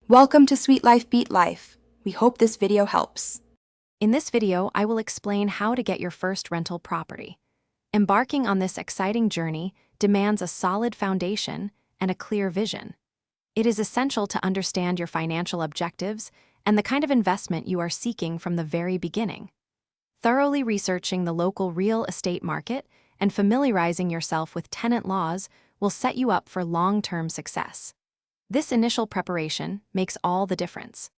Welcome to Sweet Life Beat Life. We hope this video helps. In this video, I will explain how to get your first rental property. Embarking on this exciting journey demands a solid foundation and a clear vision. It is essential to understand your financial objectives and the kind of investment you are seeking from the very beginning. Thoroughly researching the local real estate market and familiarizing yourself with tenant laws will set you up for long-term success. This initial preparation makes all the difference.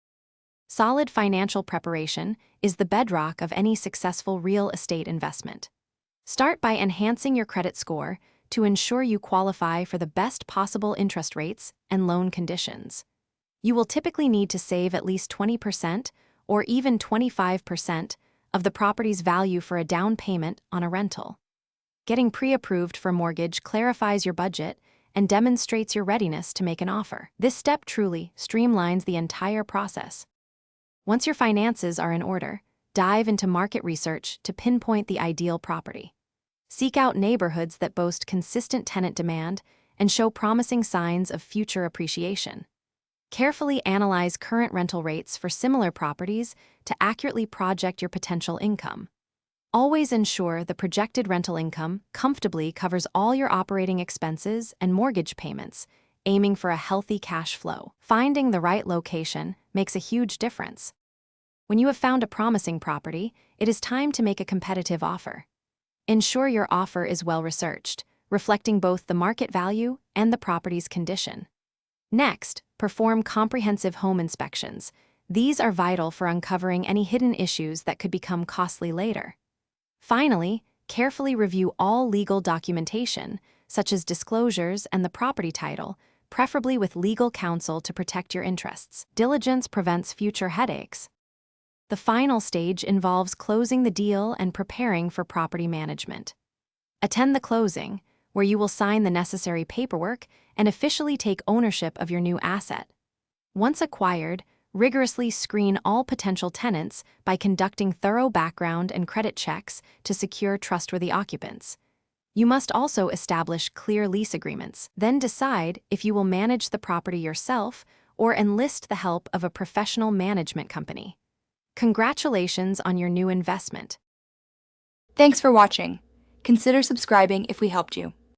Solid financial preparation is the bedrock of any successful real estate investment. Start by enhancing your credit score to ensure you qualify for the best possible interest rates and loan conditions. You will typically need to save at least 20% or even 25% of the property's value for a down payment on a rental. Getting pre-approved for mortgage clarifies your budget and demonstrates your readiness to make an offer. This step truly streamlines the entire process. Once your finances are in order, dive into market research to pinpoint the ideal property. Seek out neighborhoods that boast consistent tenant demand and show promising signs of future appreciation. Carefully analyze current rental rates for similar properties to accurately project your potential income. Always ensure the projected rental income comfortably covers all your operating expenses and mortgage payments, aiming for a healthy cash flow. Finding the right location makes a huge difference. When you have found a promising property, it is time to make a competitive offer. Ensure your offer is well-researched, reflecting both the market value and the property's condition. Next, perform comprehensive home inspections. These are vital for uncovering any hidden issues that could become costly later. Finally, carefully review all legal documentation, such as disclosures and the property title, preferably with legal counsel to protect your interests. Diligence prevents future headaches. The final stage involves closing the deal and preparing for property management. Attend the closing, where you will sign the necessary paperwork and officially take ownership of your new asset. Once acquired, rigorously screen all potential tenants by conducting thorough background and credit checks to secure trustworthy occupants. You must also establish clear lease agreements, then decide if you will manage the property yourself or enlist the help of a professional management company. Congratulations on your new investment. Thanks for watching. Consider subscribing if we helped you.